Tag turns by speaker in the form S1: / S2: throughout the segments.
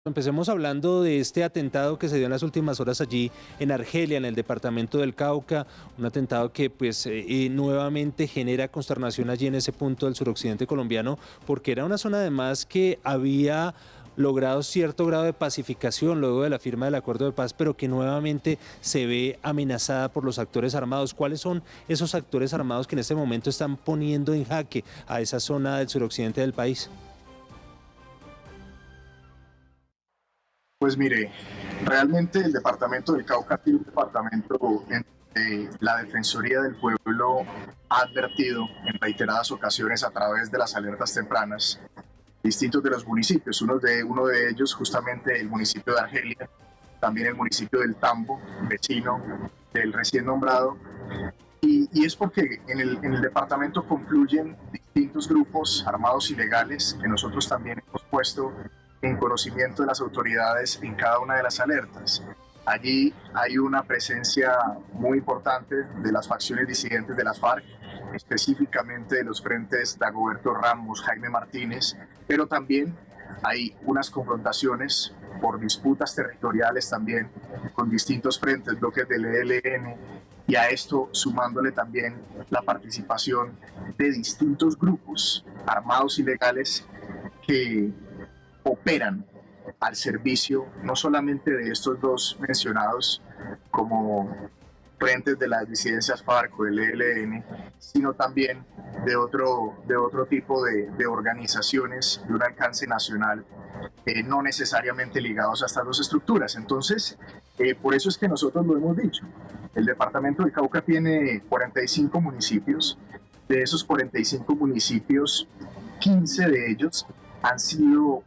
S1: Empecemos hablando de este atentado que se dio en las últimas horas allí en Argelia, en el departamento del Cauca, un atentado que nuevamente genera consternación allí en ese punto del suroccidente colombiano, porque era una zona además que había logrado cierto grado de pacificación luego de la firma del acuerdo de paz, pero que nuevamente se ve amenazada por los actores armados. ¿Cuáles son esos actores armados que en este momento están poniendo en jaque a esa zona del suroccidente del país?
S2: Pues mire, realmente el departamento del Cauca tiene un departamento en la Defensoría del Pueblo ha advertido en reiteradas ocasiones a través de las alertas tempranas distintos de los municipios, uno de ellos justamente el municipio de Argelia, también el municipio del Tambo, vecino del recién nombrado, y es porque en el departamento confluyen distintos grupos armados ilegales que nosotros también hemos puesto en conocimiento de las autoridades en cada una de las alertas. Allí hay una presencia muy importante de las facciones disidentes de las FARC, específicamente de los frentes Dagoberto Ramos, Jaime Martínez, pero también hay unas confrontaciones por disputas territoriales también con distintos frentes, bloques del ELN, y a esto sumándole también la participación de distintos grupos armados ilegales que operan al servicio no solamente de estos dos mencionados como frentes de las disidencias FARC o del ELN, sino también de otro tipo de organizaciones de un alcance nacional, no necesariamente ligados a estas dos estructuras. Entonces, por eso es que nosotros lo hemos dicho. El departamento del Cauca tiene 45 municipios. De esos 45 municipios, 15 de ellos han sido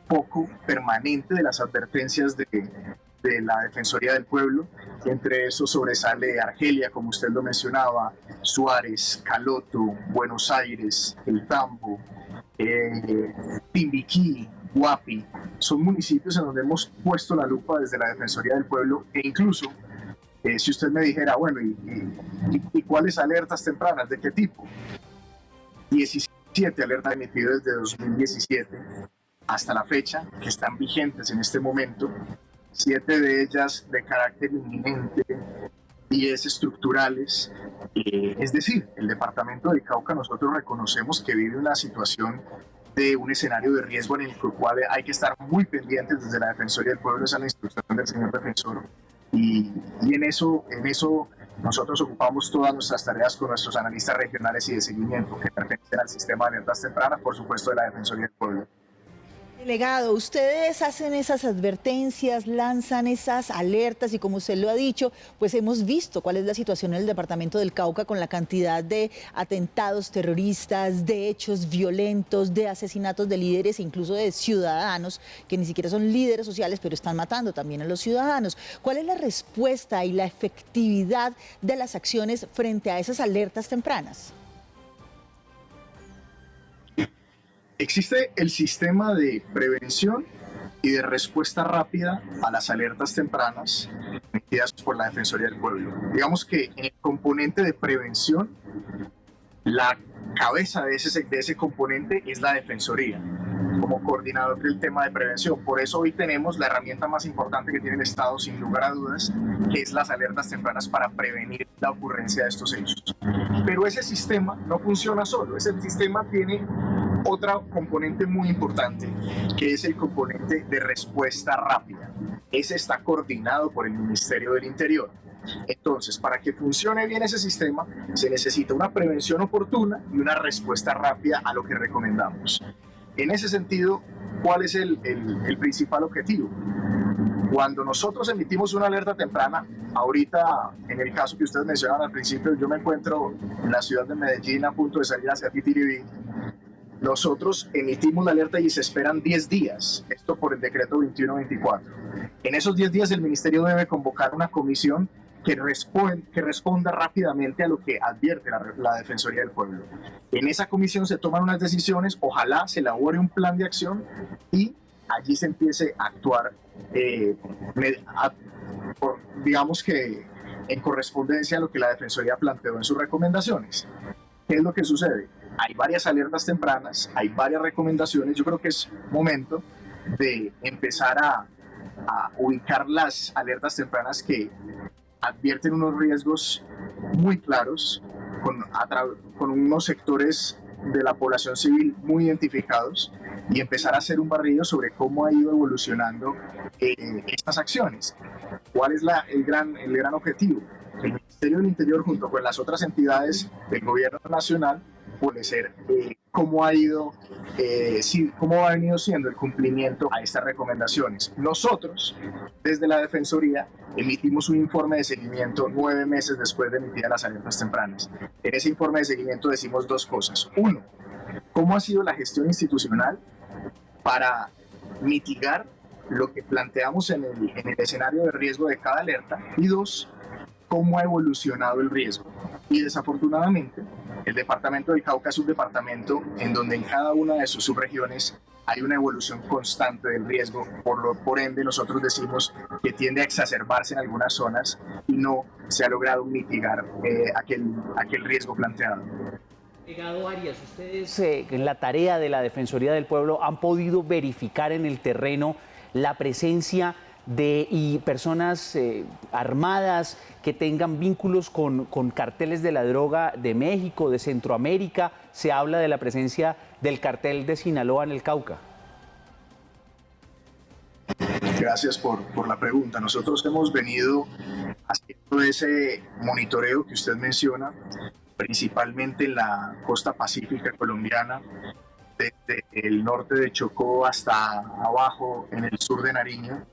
S2: poco permanente de las advertencias de la Defensoría del Pueblo. Entre esos sobresale Argelia, como usted lo mencionaba, Suárez, Caloto, Buenos Aires, El Tambo, Timbiquí, Guapi. Son municipios en donde hemos puesto la lupa desde la Defensoría del Pueblo, e incluso si usted me dijera, bueno, ¿y cuáles alertas tempranas? ¿De qué tipo? 17 alertas emitidas desde 2017 hasta la fecha, que están vigentes en este momento, 7 de ellas de carácter inminente, 10 estructurales. Es decir, el departamento del Cauca nosotros reconocemos que vive una situación de un escenario de riesgo en el cual hay que estar muy pendientes desde la Defensoría del Pueblo, esa es la instrucción del señor defensor, y en eso nosotros ocupamos todas nuestras tareas con nuestros analistas regionales y de seguimiento que pertenecen al sistema de alertas tempranas, por supuesto de la Defensoría del Pueblo.
S3: Delegado, ustedes hacen esas advertencias, lanzan esas alertas y como usted lo ha dicho, pues hemos visto cuál es la situación en el departamento del Cauca con la cantidad de atentados terroristas, de hechos violentos, de asesinatos de líderes e incluso de ciudadanos que ni siquiera son líderes sociales, pero están matando también a los ciudadanos. ¿Cuál es la respuesta y la efectividad de las acciones frente a esas alertas tempranas?
S2: Existe el sistema de prevención y de respuesta rápida a las alertas tempranas emitidas por la Defensoría del Pueblo. Digamos que en el componente de prevención, la cabeza de ese componente es la Defensoría, como coordinador del tema de prevención. Por eso hoy tenemos la herramienta más importante que tiene el Estado, sin lugar a dudas, que es las alertas tempranas para prevenir la ocurrencia de estos hechos. Pero ese sistema no funciona solo, ese sistema tiene otro componente muy importante, que es el componente de respuesta rápida. Ese está coordinado por el Ministerio del Interior. Entonces, para que funcione bien ese sistema, se necesita una prevención oportuna y una respuesta rápida a lo que recomendamos. En ese sentido, ¿cuál es el principal objetivo? Cuando nosotros emitimos una alerta temprana, ahorita, en el caso que ustedes mencionaban al principio, yo me encuentro en la ciudad de Medellín a punto de salir hacia Titiribí. Nosotros emitimos la alerta y se esperan 10 días, esto por el decreto 2124. En esos 10 días el Ministerio debe convocar una comisión que responda rápidamente a lo que advierte la Defensoría del Pueblo. En esa comisión se toman unas decisiones, ojalá se elabore un plan de acción y allí se empiece a actuar, digamos que en correspondencia a lo que la Defensoría planteó en sus recomendaciones. ¿Qué es lo que sucede? hay varias alertas tempranas, hay varias recomendaciones. Yo creo que es momento de empezar a ubicar las alertas tempranas que advierten unos riesgos muy claros con unos sectores de la población civil muy identificados y empezar a hacer un barrido sobre cómo ha ido evolucionando estas acciones. ¿Cuál es el gran objetivo? El Ministerio del Interior, junto con las otras entidades del gobierno nacional, puede ser cómo ha venido siendo el cumplimiento a estas recomendaciones. Nosotros, desde la Defensoría, emitimos un informe de seguimiento 9 meses después de emitidas las alertas tempranas. En ese informe de seguimiento decimos 2 cosas. 1, cómo ha sido la gestión institucional para mitigar lo que planteamos en el escenario de riesgo de cada alerta. Y 2, cómo ha evolucionado el riesgo. Y desafortunadamente, el departamento del Cauca es un departamento en donde en cada una de sus subregiones hay una evolución constante del riesgo, por ende nosotros decimos que tiende a exacerbarse en algunas zonas y no se ha logrado mitigar aquel riesgo planteado.
S4: Delegado Arias, ustedes en la tarea de la Defensoría del Pueblo han podido verificar en el terreno la presencia de personas armadas que tengan vínculos con carteles de la droga de México, de Centroamérica. Se habla de la presencia del cartel de Sinaloa en el Cauca.
S2: Gracias por la pregunta. Nosotros hemos venido haciendo ese monitoreo que usted menciona, principalmente en la costa pacífica colombiana, desde el norte de Chocó hasta abajo en el sur de Nariño.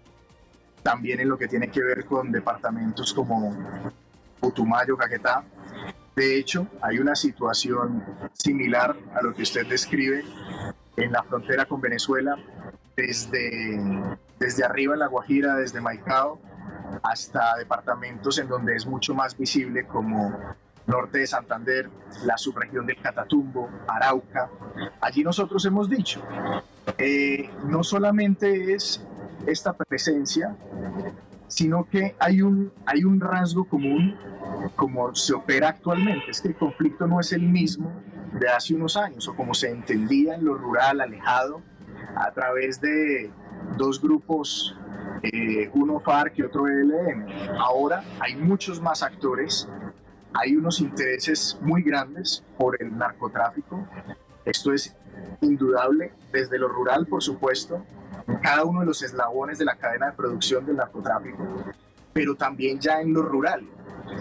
S2: También en lo que tiene que ver con departamentos como Putumayo, Caquetá. De hecho, hay una situación similar a lo que usted describe en la frontera con Venezuela, desde arriba en La Guajira, desde Maicao, hasta departamentos en donde es mucho más visible como norte de Santander, la subregión del Catatumbo, Arauca. Allí nosotros hemos dicho, no solamente es esta presencia, sino que hay un rasgo común como se opera actualmente, es que el conflicto no es el mismo de hace unos años o como se entendía en lo rural, alejado, a través de 2 grupos, uno FARC y otro ELN. Ahora hay muchos más actores, hay unos intereses muy grandes por el narcotráfico. Esto es indudable, desde lo rural, por supuesto, en cada uno de los eslabones de la cadena de producción del narcotráfico, pero también ya en lo rural,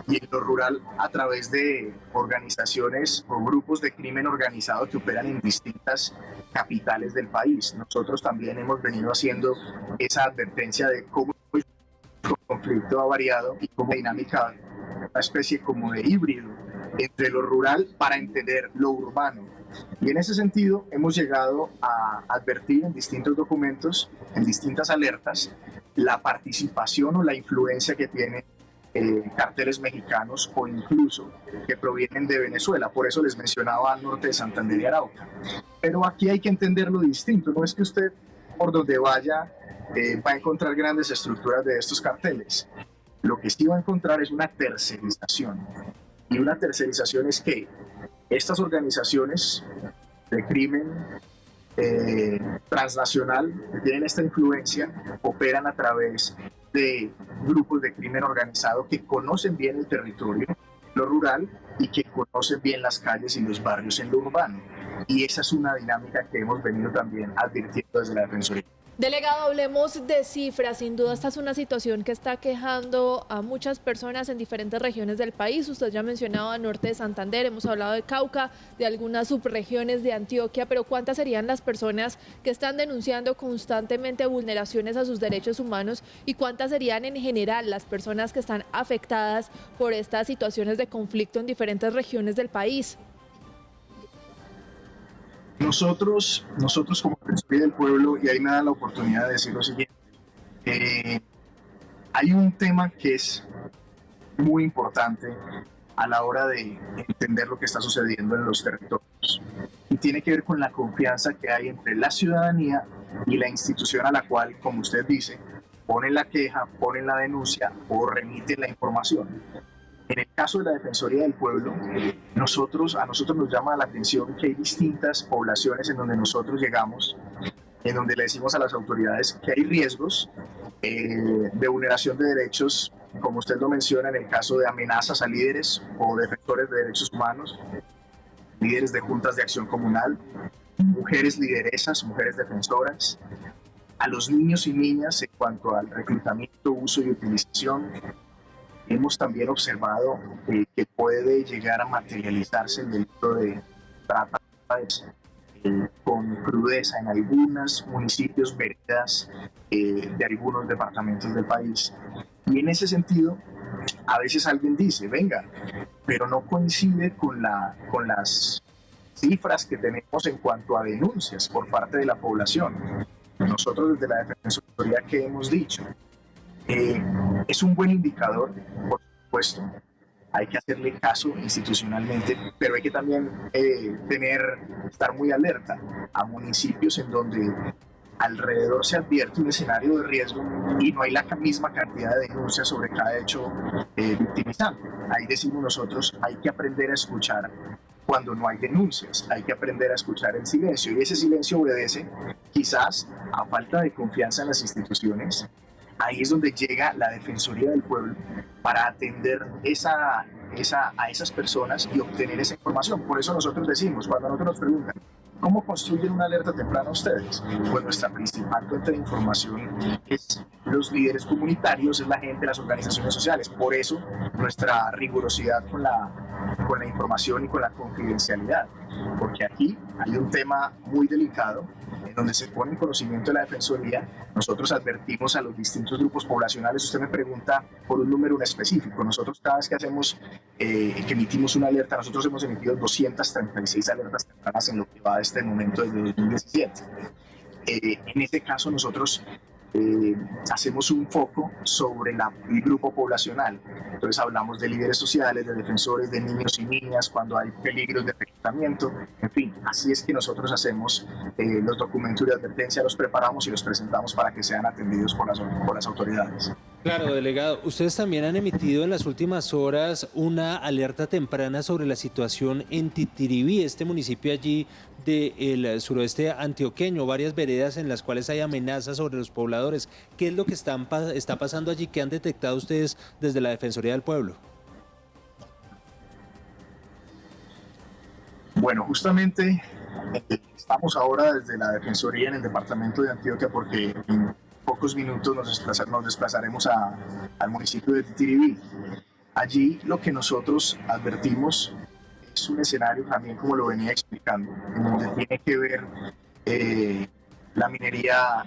S2: y en lo rural a través de organizaciones o grupos de crimen organizado que operan en distintas capitales del país. Nosotros también hemos venido haciendo esa advertencia de cómo el conflicto ha variado y cómo la dinámica, una especie como de híbrido entre lo rural para entender lo urbano. Y en ese sentido hemos llegado a advertir en distintos documentos, en distintas alertas, la participación o la influencia que tienen carteles mexicanos o incluso que provienen de Venezuela. Por eso les mencionaba al norte de Santander y Arauca. Pero aquí hay que entenderlo distinto. No es que usted por donde vaya va a encontrar grandes estructuras de estos carteles. Lo que sí va a encontrar es una tercerización. Y una tercerización es que estas organizaciones de crimen transnacional que tienen esta influencia operan a través de grupos de crimen organizado que conocen bien el territorio, lo rural, y que conocen bien las calles y los barrios en lo urbano. Y esa es una dinámica que hemos venido también advirtiendo desde la Defensoría.
S5: Delegado, hablemos de cifras. Sin duda esta es una situación que está quejando a muchas personas en diferentes regiones del país. Usted ya mencionaba norte de Santander, hemos hablado de Cauca, de algunas subregiones de Antioquia, pero ¿cuántas serían las personas que están denunciando constantemente vulneraciones a sus derechos humanos y cuántas serían en general las personas que están afectadas por estas situaciones de conflicto en diferentes regiones del país?
S2: Nosotros como Defensoría del Pueblo, y ahí me da la oportunidad de decir lo siguiente, hay un tema que es muy importante a la hora de entender lo que está sucediendo en los territorios y tiene que ver con la confianza que hay entre la ciudadanía y la institución a la cual, como usted dice, ponen la queja, ponen la denuncia o remiten la información. En el caso de la Defensoría del Pueblo, a nosotros nos llama la atención que hay distintas poblaciones en donde nosotros llegamos, en donde le decimos a las autoridades que hay riesgos de vulneración de derechos, como usted lo menciona, en el caso de amenazas a líderes o defensores de derechos humanos, líderes de juntas de acción comunal, mujeres lideresas, mujeres defensoras, a los niños y niñas en cuanto al reclutamiento, uso y utilización. Hemos también observado que puede llegar a materializarse el delito de trata con crudeza en algunos municipios, veredas de algunos departamentos del país. Y en ese sentido, a veces alguien dice, venga, pero no coincide con las cifras que tenemos en cuanto a denuncias por parte de la población. Nosotros desde la Defensoría, ¿qué hemos dicho? Es un buen indicador, por supuesto, hay que hacerle caso institucionalmente, pero hay que también estar muy alerta a municipios en donde alrededor se advierte un escenario de riesgo y no hay la misma cantidad de denuncias sobre cada hecho victimizante. Ahí decimos nosotros, hay que aprender a escuchar cuando no hay denuncias, hay que aprender a escuchar el silencio, y ese silencio obedece quizás a falta de confianza en las instituciones. Ahí es donde llega la Defensoría del Pueblo para atender a esas personas y obtener esa información. Por eso nosotros decimos, cuando nosotros nos preguntan, ¿cómo construyen una alerta temprana ustedes? Pues nuestra principal fuente de información es los líderes comunitarios, es la gente, las organizaciones sociales. Por eso nuestra rigurosidad con la información y con la confidencialidad. Porque aquí hay un tema muy delicado en donde se pone en conocimiento de la Defensoría. Nosotros advertimos a los distintos grupos poblacionales. Usted me pregunta por un número en específico. Nosotros cada vez que que emitimos una alerta, nosotros hemos emitido 236 alertas tempranas en lo que va de este momento desde 2017. En este caso nosotros hacemos un foco sobre el grupo poblacional. Entonces hablamos de líderes sociales, de defensores, de niños y niñas, cuando hay peligros de reclutamiento, en fin, así es que nosotros hacemos los documentos de advertencia, los preparamos y los presentamos para que sean atendidos por las autoridades.
S1: Claro, delegado, ustedes también han emitido en las últimas horas una alerta temprana sobre la situación en Titiribí, este municipio allí del suroeste antioqueño, varias veredas en las cuales hay amenazas sobre los pobladores. ¿Qué es lo que está pasando allí? ¿Qué han detectado ustedes desde la Defensoría del Pueblo?
S2: Bueno, justamente estamos ahora desde la Defensoría en el departamento de Antioquia porque en pocos minutos nos desplazaremos al municipio de Titiribí. Allí lo que nosotros advertimos es un escenario también, como lo venía explicando, en donde tiene que ver la minería,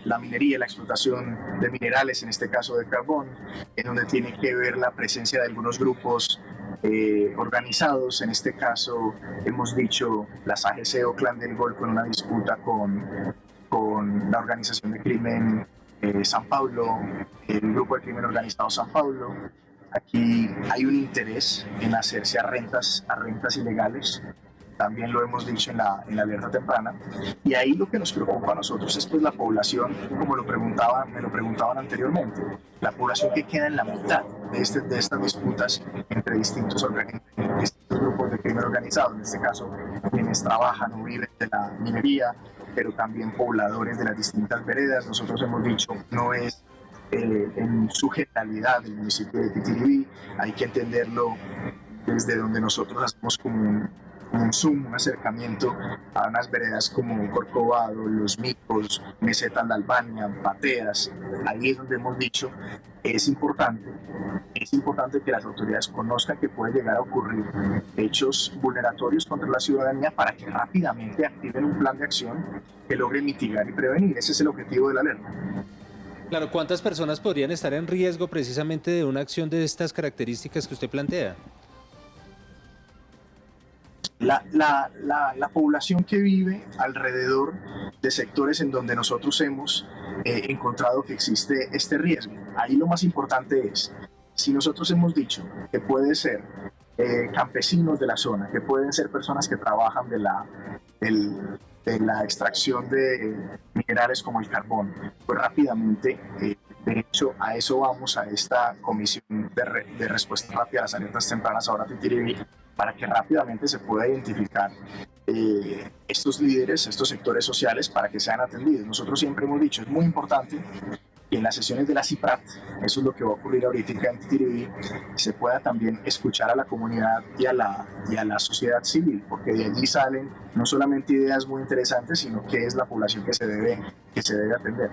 S2: la explotación de minerales, en este caso de carbón, en donde tiene que ver la presencia de algunos grupos organizados. En este caso hemos dicho las AGC o Clan del Golfo en una disputa con la organización de crimen San Pablo, el grupo de crimen organizado San Pablo. Aquí hay un interés en hacerse a rentas ilegales, también lo hemos dicho en la alerta temprana, y ahí lo que nos preocupa a nosotros es pues la población, como me lo preguntaban anteriormente, la población que queda en la mitad de estas disputas entre distintos grupos de crimen organizado, en este caso quienes trabajan o viven de la minería, pero también pobladores de las distintas veredas. Nosotros hemos dicho, no es en su generalidad el municipio de Titiribí, hay que entenderlo desde donde nosotros hacemos como un zoom, un acercamiento a unas veredas como Corcovado, Los Micos, Meseta de Albania, Pateas. Ahí es donde hemos dicho, es importante que las autoridades conozcan que puede llegar a ocurrir hechos vulneratorios contra la ciudadanía para que rápidamente activen un plan de acción que logre mitigar y prevenir. Ese es el objetivo de la alerta.
S1: Claro, ¿cuántas personas podrían estar en riesgo precisamente de una acción de estas características que usted plantea?
S2: La población que vive alrededor de sectores en donde nosotros hemos encontrado que existe este riesgo. Ahí lo más importante es, si nosotros hemos dicho que puede ser campesinos de la zona, que pueden ser personas que trabajan de la extracción de minerales como el carbón, pues rápidamente De hecho, a eso vamos, a esta comisión de respuesta rápida a las alertas tempranas, ahora Titiribí, para que rápidamente se pueda identificar estos líderes, estos sectores sociales, para que sean atendidos. Nosotros siempre hemos dicho, es muy importante que en las sesiones de la CIPRAT, eso es lo que va a ocurrir ahorita en Titiribí, se pueda también escuchar a la comunidad y a la sociedad civil, porque de allí salen no solamente ideas muy interesantes, sino qué es la población que se debe atender.